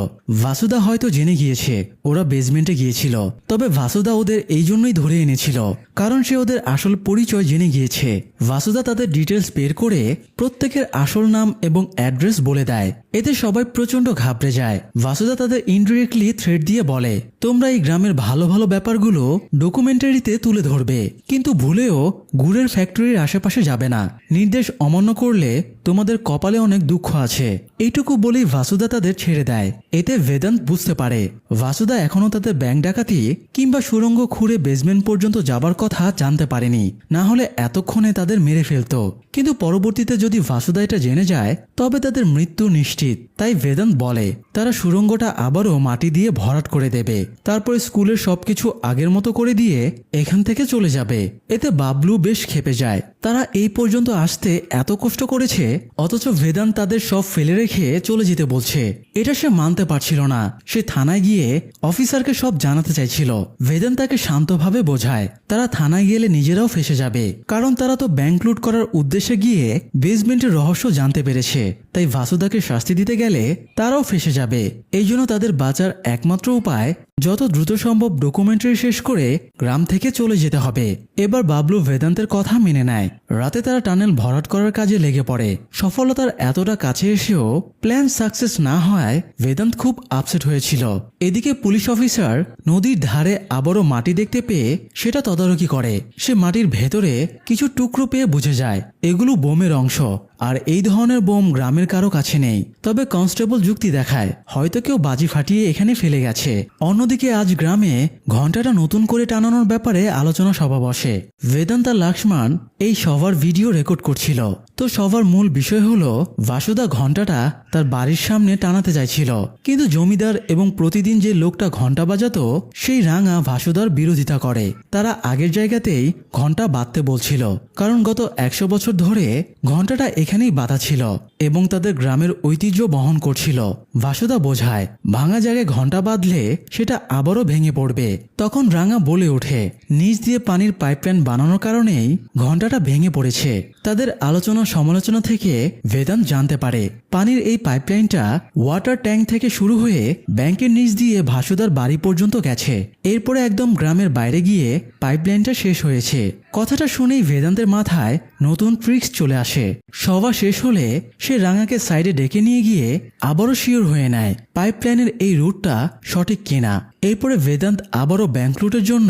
ভাসুদা হয়তো জেনে গিয়েছে ওরা বেসমেন্টে গিয়েছিল, তবে ভাসুদা ওদের এই জন্যই ধরে এনেছিল কারণ সে ওদের আসল পরিচয় জেনে গিয়েছে। ভাসুদা তাদের ডিটেলস বের করে প্রত্যেকের আসল নাম এবং অ্যাড্রেস বলে দেয়। এতে সবাই প্রচন্ড ঘাবড়ে যায়। ভাসুদা তাদের ইনডিরেক্টলি থ্রেট দিয়ে বলে, তোমরা এই গ্রামের ভালো ভালো ব্যাপারগুলো ডকুমেন্টারিতে তুলে ধরবে, কিন্তু ভুলেও গুড়ের ফ্যাক্টরির আশেপাশে যাবে না। নির্দেশ অমান্য করলে তোমাদের কপালে অনেক দুঃখ আছে। এইটুকু বলেই ভাসুদা তাদের ছেড়ে দেয়। এতে বেদান্ত বুঝতে পারে ভাসুদা এখনো তাদের ব্যাংক ডাকাতি কিংবা সুড়ঙ্গ খুঁড়ে বেসমেন্ট পর্যন্ত যাবার কথা জানতে পারেনি, না হলে এতক্ষণে তাদের মেরে ফেলতো। কিন্তু পরবর্তীতে যদি ভাসুদা এটা জেনে যায় তবে তাদের মৃত্যু নিশ্চিত। তাই বেদান্ত বলে তারা সুড়ঙ্গটা আবারও মাটি দিয়ে ভরাট করে দেবে, তারপরে স্কুলের সবকিছু আগের মতো করে দিয়ে এখান থেকে চলে যাবে। এতে বাবলু বেশ ক্ষেপে যায়। তারা এই পর্যন্ত আসতে এত কষ্ট করেছে অথচ বেদান্ত তাদের সব ফেলে রেখে চলে যেতে বলছে। এটা সে মানতে পারছিল না। সে থানায় গিয়ে অফিসারকে সব জানাতে চাইছিল। বেদান্ত তাকে শান্তভাবে বোঝায় তারা থানায় গেলে নিজেরাও ফেসে যাবে, কারণ তারা তো ব্যাংক লুট করার উদ্দেশ্যে গিয়ে বেসমেন্টের রহস্য জানতে পেরেছে। তাই ভাসুদাকে শাস্তি দিতে গেলে তারাও ফেসে যাবে। এই জন্য তাদের বাঁচার একমাত্র উপায় যত দ্রুত সম্ভব ডকুমেন্টারি শেষ করে গ্রাম থেকে চলে যেতে হবে। এবার বাবলু বেদান্তের কথা মেনে নেয়। রাতে তারা টানেল ভরাট করার কাজে লেগে পড়ে। সফলতার এতটা কাছে এসেও প্ল্যান সাকসেস না হওয়ায় বেদান্ত খুব আপসেট হয়েছিল। এদিকে পুলিশ অফিসার নদীর ধারে আবারও মাটি দেখতে পেয়ে সেটা তদারকি করে। সে মাটির ভেতরে কিছু টুকরো পেয়ে বুঝে যায় এগুলো বোমের অংশ, আর এই ধরনের বোম গ্রামের কারো কাছে নেই। তবে কনস্টেবল যুক্তি দেখায় হয়তো কেউ বাজি ফাটিয়ে এখানে ফেলে গেছে। অন্যদিকে আজ গ্রামে ঘন্টাটা নতুন করে টানানোর ব্যাপারে আলোচনা সভা বসে। বেদান্ত আর লক্ষ্মণ এই সভার ভিডিও রেকর্ড করছিল। তো সবার মূল বিষয় হলো ভাসুদা ঘন্টাটা তার বাড়ির সামনে টানাতে চাইছিল, কিন্তু জমিদার এবং প্রতিদিন যে লোকটা ঘন্টা বাজাতো সেই রাঙা ভাসুদার বিরোধিতা করে। তারা আগের জায়গাতেই ঘন্টা বাঁধতে বলছিল, কারণ গত 100 বছর ধরে ঘন্টাটা এখানেই বাঁধা ছিল এবং তাদের গ্রামের ঐতিহ্য বহন করছিল। ভাসুদা বোঝায় ভাঙা জায়গায় ঘন্টা বাঁধলে সেটা আবারও ভেঙে পড়বে। তখন রাঙা বলে ওঠে নিচ দিয়ে পানির পাইপলাইন বানানোর কারণেই ঘন্টাটা ভেঙে পড়েছে। তাদের আলোচনা সমালোচনা থেকে বেদান্ত জানতে পারে পানির এই পাইপলাইনটা ওয়াটার ট্যাঙ্ক থেকে শুরু হয়ে ব্যাংকের নিচ দিয়ে ভাসুদার বাড়ি পর্যন্ত গেছে। এরপরে একদম গ্রামের বাইরে গিয়ে পাইপলাইনটা শেষ হয়েছে। কথাটা শুনেই বেদান্তের মাথায় নতুন ট্রিক্স চলে আসে। সভা শেষ হলে সে রাঙাকে সাইডে ডেকে নিয়ে গিয়ে আবারও শিওর হয়ে নেয় পাইপলাইনের এই রুটটা সঠিক কিনা। এরপরে বেদান্ত আবারও ব্যাংক লুটের জন্য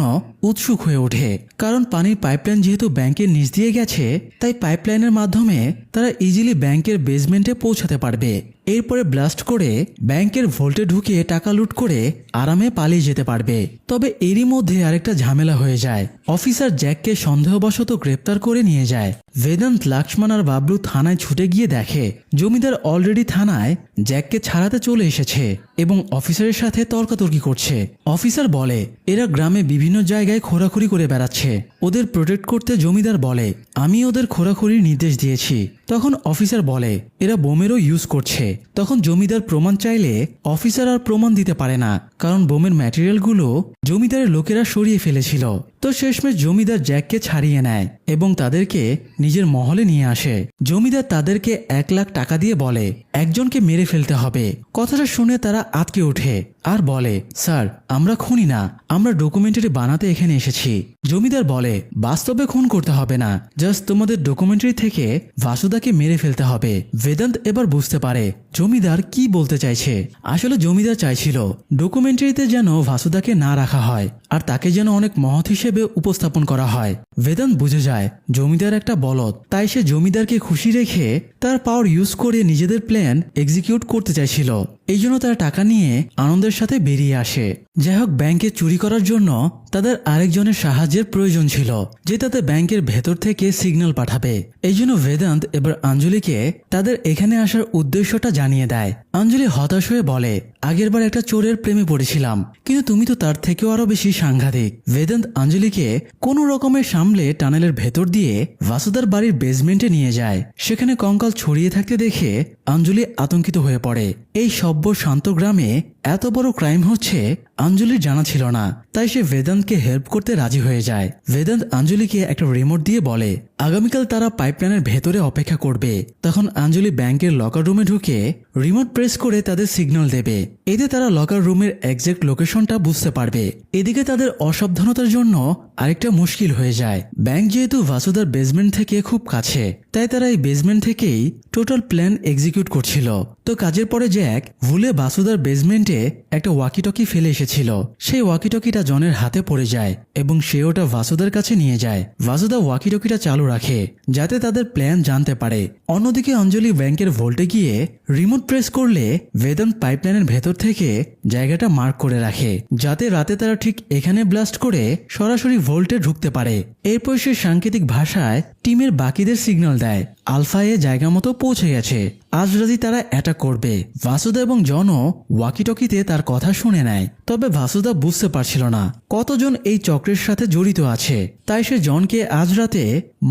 উৎসুক হয়ে ওঠে, কারণ পানির পাইপলাইন যেহেতু ব্যাংকের নিচ দিয়ে গেছে তাই পাইপলাইনের মাধ্যমে তারা ইজিলি ব্যাংকের বেসমেন্টে পৌঁছাতে পারবে। এরপরে ব্লাস্ট করে ব্যাংকের ভোল্টে ঢুকিয়ে টাকা লুট করে আরামে পালিয়ে যেতে পারবে। তবে এরই মধ্যে আরেকটা ঝামেলা হয়ে যায়। অফিসার জ্যাককে সন্দেহবশত গ্রেপ্তার করে নিয়ে যায়। বেদান্ত, লক্ষ্মণ আর বাবলু থানায় ছুটে গিয়ে দেখে জমিদার অলরেডি থানায় জ্যাককে ছাড়াতে চলে এসেছে এবং অফিসারের সাথে তর্কাতর্কি করছে। অফিসার বলে এরা গ্রামে বিভিন্ন জায়গায় খোরাখুরি করে বেড়াচ্ছে, ওদের প্রোটেক্ট করতে জমিদার বলে আমি ওদের খোরাখুরির নির্দেশ দিয়েছি। তখন অফিসার বলে এরা বোমেরও ইউজ করছে। তখন জমিদার প্রমাণ চাইলে অফিসার আর প্রমাণ দিতে পারে না, কারণ বোমের ম্যাটেরিয়ালগুলো জমিদারের লোকেরা সরিয়ে ফেলেছিল। তো শেষমেশ জমিদার জ্যাককে ছাড়িয়ে নেয় এবং তাদেরকে নিজের মহলে নিয়ে আসে। জমিদার তাদেরকে 1 লাখ টাকা দিয়ে বলে একজনকে মেরে ফেলতে হবে। কথাটা শুনে তারা আটকে ওঠে আর বলে, স্যার আমরা খুনি না, আমরা ডকুমেন্টারি বানাতে এখানে এসেছি। জমিদার বলে, বাস্তবে খুন করতে হবে না, জাস্ট তোমাদের ডকুমেন্টারি থেকে ভাসুদাকে মেরে ফেলতে হবে। বেদান্ত এবার বুঝতে পারে জমিদার কি বলতে চাইছে। আসলে জমিদার চাইছিল ডকুমেন্টারিতে যেন ভাসুদাকে না রাখা হয় আর তাকে যেন অনেক মহৎ হিসেবে উপস্থাপন করা হয়। বেদান্ত বুঝে যায় জমিদার একটা বলদ, তাই সে জমিদারকে খুশি রেখে তার পাওয়ার ইউজ করে নিজেদের প্ল্যান এক্সিকিউট করতে চাইছিল। এই জন্য তারা টাকা নিয়ে আনন্দের সাথে বেরিয়ে আসে। যাই হোক, ব্যাংকে চুরি করার জন্য তাদের আরেকজনের সাহায্যের প্রয়োজন ছিল যে তাদের ব্যাংকের ভেতর থেকে সিগন্যাল পাঠাবে। এই জন্য বেদান্ত এবার অঞ্জলিকে তাদের এখানে আসার উদ্দেশ্যটা জানিয়ে দেয়। অঞ্জলি হতাশ হয়ে বলে, আগেরবার একটা চোরের প্রেমে পড়েছিলাম, কিন্তু তুমি তো তার থেকেও আরো বেশি সাংঘাতিক। বেদান্ত অঞ্জলিকে কোনো রকমের সামলে টানেলের ভেতর দিয়ে ভাসুদার বাড়ির বেসমেন্টে নিয়ে যায়। সেখানে কঙ্কাল ছড়িয়ে থাকতে দেখে অঞ্জলি আতঙ্কিত হয়ে পড়ে। এই সভ্য শান্ত গ্রামে এত বড় ক্রাইম হচ্ছে অঞ্জলির জানা ছিল না, তাই সে বেদান্তকে হেল্প করতে রাজি হয়ে যায়। বেদান্ত অঞ্জলিকে একটা রিমোট দিয়ে বলে আগামীকাল তারা পাইপলাইনের ভেতরে অপেক্ষা করবে। তখন অঞ্জলি ব্যাংকের লকার রুমে ঢুকে রিমোট প্রেস করে তাদের সিগন্যাল দেবে। এতে তারা লকার রুমের এক্সাক্ট লোকেশনটা বুঝতে পারবে। এদিকে তাদের অসাবধানতার জন্য আরেকটা মুশকিল হয়ে যায়। ব্যাংক যেহেতু ভাসুদার বেসমেন্ট থেকে খুব কাছে, তাই তারা এই বেসমেন্ট থেকেই টোটাল প্ল্যান এক্সিকিউট করছিল। তো কাজের পরে জ্যাক ভুলে ভাসুদার বেসমেন্টে একটা ওয়াকিটকি ফেলে এসেছিল। সেই ওয়াকিটকিটা জনের হাতে পড়ে যায় এবং সে ওটা ভাসুদার কাছে নিয়ে যায়। ভাসুদা ওয়াকিটকিটা চালু রাখে যাতে তাদের প্ল্যান জানতে পারে। অন্যদিকে অঞ্জলি ব্যাংকের ভোল্টে গিয়ে রিমোট প্রেস করলে বেদান্ত পাইপলাইনের ভেতর থেকে জায়গাটা মার্ক করে রাখে, যাতে রাতে তারা ঠিক এখানে ব্লাস্ট করে সরাসরি ভোল্টে ঢুকতে পারে। এরপর সে সাংকেতিক ভাষায় টিমের বাকিদের সিগন্যাল দেয় আলফা এ জায়গা মতো পৌঁছে গেছে, আজ রাতে তারা অ্যাটাক করবে। ভাসুদা এবং জনও ওয়াকিটকিতে তার কথা শুনে নেয়। তবে ভাসুদা বুঝতে পারছিল না কতজন এই চক্রের সাথে জড়িত আছে, তাই সে জনকে আজ রাতে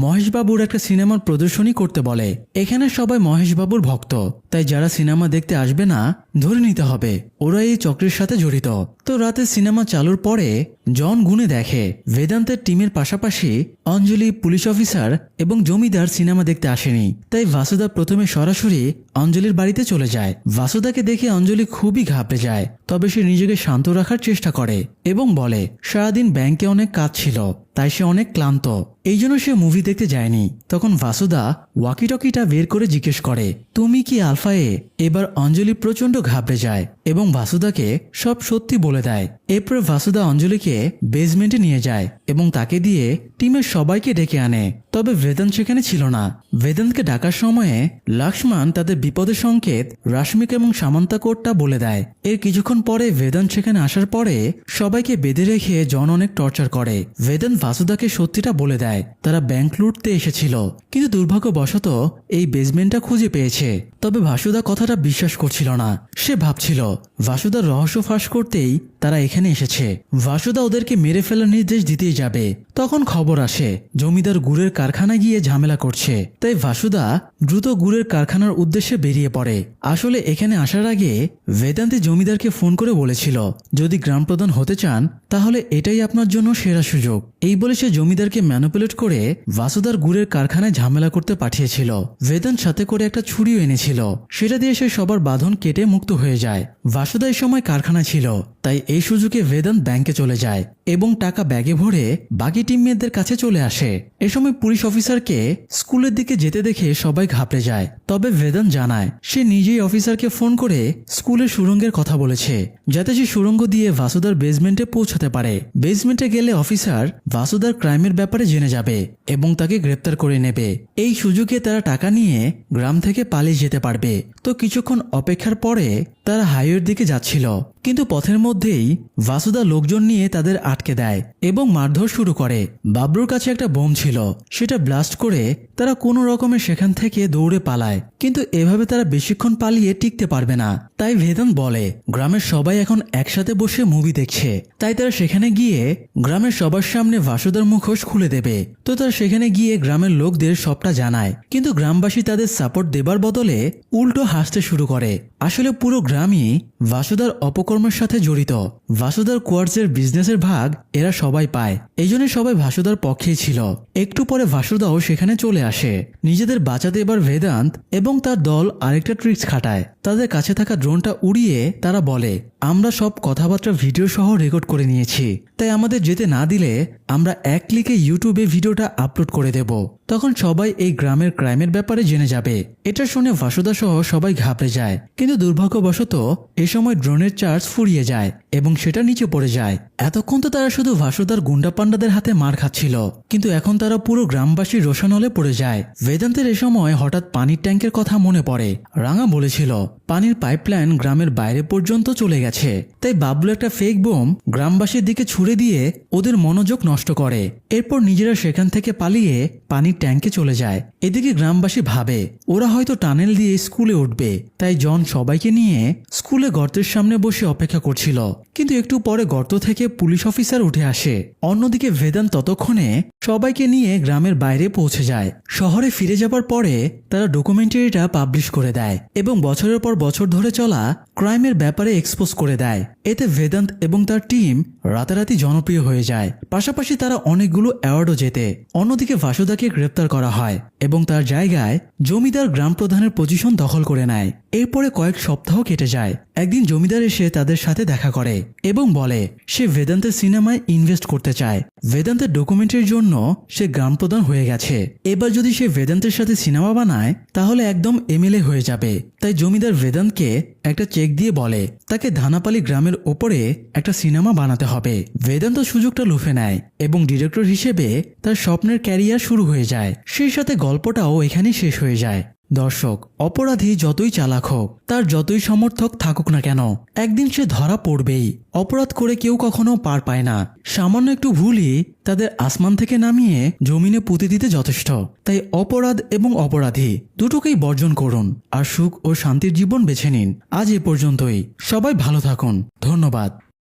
মহেশবাবুর একটা সিনেমার প্রদর্শনী করতে বলে। এখানে সবাই মহেশবাবুর ভক্ত, তাই যারা সিনেমা দেখতে আসবে না ধরে নিতে হবে ওরা এই চক্রের সাথে জড়িত। তো রাতে সিনেমা চালুর পরে জন গুনে দেখে বেদান্তের টিমের পাশাপাশি অঞ্জলি, পুলিশ অফিসার এবং জমিদার সিনেমা দেখতে আসেনি। তাই ভাসুদা প্রথমে সরাসরি অঞ্জলির বাড়িতে চলে যায়। ভাসুদাকে দেখে অঞ্জলি খুবই ঘাবড়ে যায়, তবে সে নিজেকে শান্ত রাখার চেষ্টা করে এবং বলে সারাদিন ব্যাংকে অনেক কাজ ছিল, তাই সে অনেক ক্লান্ত, এই জন্য সে মুভি দেখতে যায়নি। তখন ভাসুদা ওয়াকিটকিটা বের করে জিজ্ঞেস করে তুমি কি আলফা এ? এবার অঞ্জলি প্রচন্ড ঘাবড়ে যায় এবং ভাসুদাকে সব সত্যি বলে দেয়। এরপর ভাসুদা অঞ্জলিকে বেসমেন্টে নিয়ে যায় এবং তাকে দিয়ে টিমের সবাইকে ডেকে আনে। তবে বেদান্ত সেখানে ছিল না। বেদান্তকে ডাকার সময়ে লক্ষ্মণ তাদের বিপদের সংকেত রাশমিক এবং সামান্তা কোডটা বলে দেয়। এর কিছুক্ষণ পরে বেদান্ত সেখানে আসার পরে সবাইকে বেঁধে রেখে জন অনেক টর্চার করে। বেদান্ত ভাসুদাকে সত্যিটা বলে দেয় তারা ব্যাংক লুটতে এসেছিল, কিন্তু দুর্ভাগ্যবশত এই বেসমেন্টটা খুঁজে পেয়েছে। তবে ভাসুদা কথাটা বিশ্বাস করছিল না। সে ভাবছিল ভাসুদার রহস্য ফাঁস করতেই তারা এখানে এসেছে। ভাসুদা ওদেরকে মেরে ফেলার নির্দেশ দিতেই যাবে, তখন খবর আসে জমিদার গুড়ের কারখানায় গিয়ে ঝামেলা করছে। তাই ভাসুদা দ্রুত গুড়ের কারখানার উদ্দেশ্যে বেরিয়ে পড়ে। আসলে এখানে আসার আগে বেদান্তি জমিদারকে ফোন করে বলেছিল যদি গ্রাম প্রধান হতে চান তাহলে এটাই আপনার জন্য সেরা সুযোগ। এই বলে সে জমিদারকে ম্যানিপুলেট করে ভাসুদার গুড়ের কারখানায় ঝামেলা করতে পাঠিয়েছিল। বেদান্ত সাথে করে একটা ছুরিও এনেছিল, সেটা দিয়ে সে সবার বাঁধন কেটে মুক্ত হয়ে যায়। ভাসুদা এই সময় কারখানা ছিল, তাই এই সুযোগে বেদান্ত ব্যাংকে চলে যায় এবং টাকা ব্যাগে ভরে বাকি টিমমেটদের কাছে চলে আসে। এ সময় পুলিশ অফিসারকে স্কুলের দিকে যেতে দেখে সবাই ঘাবড়ে যায়। তবে বেদান্ত জানায় সে নিজেই অফিসারকে ফোন করে স্কুলের সুড়ঙ্গের কথা বলেছে, যাতে সে সুড়ঙ্গ দিয়ে ভাসুদার বেসমেন্টে পৌঁছাতে পারে। বেসমেন্টে গেলে অফিসার ভাসুদার ক্রাইমের ব্যাপারে জেনে যাবে এবং তাকে গ্রেপ্তার করে নেবে। এই সুযোগে তারা টাকা নিয়ে গ্রাম থেকে পালিয়ে যেতে পারবে। তো কিছুক্ষণ অপেক্ষার পরে তারা হাইওয়ের দিকে যাচ্ছিল, কিন্তু পথের মধ্যেই ভাসুদা লোকজন নিয়ে তাদের আটকে দেয় এবং মারধর শুরু করে। বাবলুর কাছে একটা বোম ছিল, সেটা ব্লাস্ট করে তারা কোনো রকমে সেখান থেকে দৌড়ে পালায়। কিন্তু এভাবে তারা বেশিক্ষণ পালিয়ে টিকতে পারবে না। তাই বেদান্ত বলে গ্রামের সবাই এখন একসাথে বসে মুভি দেখছে, তাই তারা সেখানে গিয়ে গ্রামের সবার সামনে ভাসুদার মুখোশ খুলে দেবে। তো তারা সেখানে গিয়ে গ্রামের লোকদের সবটা জানায়, কিন্তু গ্রামবাসী তাদের সাপোর্ট দেবার বদলে উল্টো হাসতে শুরু করে। আসলে পুরো গ্রামই ভাসুদার অপকর্মের সাথে জড়িত। ভাসুদার কোয়ার্টসের বিজনেসের ভাগ এরা সবাই পায়, এই জন্য সবাই ভাসুদার পক্ষেই ছিল। একটু পরে ভাসুদাও সেখানে চলে আসে। নিজেদের বাঁচাতে এবার বেদান্ত এবং তার দল আরেকটা ট্রিক্স খাটায়। তাদের কাছে থাকা ড্রোনটা উড়িয়ে তারা বলে, আমরা সব কথাবার্তা ভিডিও সহ রেকর্ড করে নিয়েছি, তাই আমাদের যেতে না দিলে আমরা এক ক্লিকে ইউটিউবে ভিডিওটা আপলোড করে দেব। তখন সবাই এই গ্রামের ক্রাইমের ব্যাপারে জেনে যাবে। এটা শুনে ভাসুদা সহ সবাই ঘাবড়ে যায়, কিন্তু দুর্ভাগ্যবশত এ সময় ড্রোনের চার্জ ফুরিয়ে যায় এবং সেটা নিচে পড়ে যায়। এতক্ষণ তো তারা শুধু ভাসুদার গুন্ডা পান্ডাদের হাতে মার খাচ্ছিল, কিন্তু এখন তারা পুরো গ্রামবাসীর রোশানলে পড়ে যায়। বেদান্তের এ সময় হঠাৎ পানির ট্যাঙ্কের কথা মনে পড়ে। রাঙা বলেছিল পানির পাইপলাইন গ্রামের বাইরে পর্যন্ত চলে গেছে, তাই বাবলু একটা ফেক বোম গ্রামবাসীর দিকে ছুড়ে দিয়ে ওদের মনোযোগ নষ্ট করে। এরপর নিজেরা সেখান থেকে পালিয়ে পানির ট্যাঙ্কে চলে যায়। এদিকে গ্রামবাসী ভাবে ওরা হয়তো টানেল দিয়ে স্কুলে উঠবে, তাই জন সবাইকে নিয়ে স্কুলে গর্তের সামনে বসে অপেক্ষা করছিল। কিন্তু একটু পরে গর্ত থেকে পুলিশ অফিসার উঠে আসে। অন্যদিকে বেদান্ত ততক্ষণে সবাইকে নিয়ে গ্রামের বাইরে পৌঁছে যায়। শহরে ফিরে যাবার পরে তারা ডকুমেন্টারিটা পাবলিশ করে দেয় এবং বছরের পর বছর ধরে চলা ক্রাইমের ব্যাপারে এক্সপোজ করে দেয়। এতে বেদান্ত এবং তার টিম রাতারাতি জনপ্রিয় হয়ে যায়। পাশাপাশি তারা অনেকগুলো অ্যাওয়ার্ডও জেতে। অন্যদিকে ভাসুদাকে গ্রেপ্তার করা হয় এবং তার জায়গায় জমিদার গ্রাম প্রধানের পজিশন দখল করে নেয়। এরপরে কয়েক সপ্তাহ কেটে যায়। একদিন জমিদার এসে তাদের সাথে দেখা করে এবং বলে সে বেদান্তের সিনেমায় ইনভেস্ট করতে চায়। বেদান্তের ডকুমেন্টারির জন্য সে গ্রাম প্রধান হয়ে গেছে। এবার যদি সে বেদান্তের সাথে সিনেমা বানায় তাহলে একদম এমএলএ হয়ে যাবে। তাই জমিদার বেদান্তকে একটা চেক দিয়ে বলে তাকে ধানাপালি গ্রামের ওপরে একটা সিনেমা বানাতে হবে। বেদান্ত সুযোগটা লুফে নেয় এবং ডিরেক্টর হিসেবে তার স্বপ্নের ক্যারিয়ার শুরু হয়ে যায়। সেই সাথে গল্পটাও এখানেই শেষ হয়ে যায়। দর্শক, অপরাধী যতই চালাক হোক, তার যতই সমর্থক থাকুক না কেন, একদিন সে ধরা পড়বেই। অপরাধ করে কেউ কখনো পার পায় না। সামান্য একটু ভুলই তাদের আসমান থেকে নামিয়ে জমিনে পুঁতে দিতে যথেষ্ট। তাই অপরাধ এবং অপরাধী দুটোকেই বর্জন করুন আর সুখ ও শান্তির জীবন বেছে নিন। আজ এ পর্যন্তই। সবাই ভালো থাকুন। ধন্যবাদ।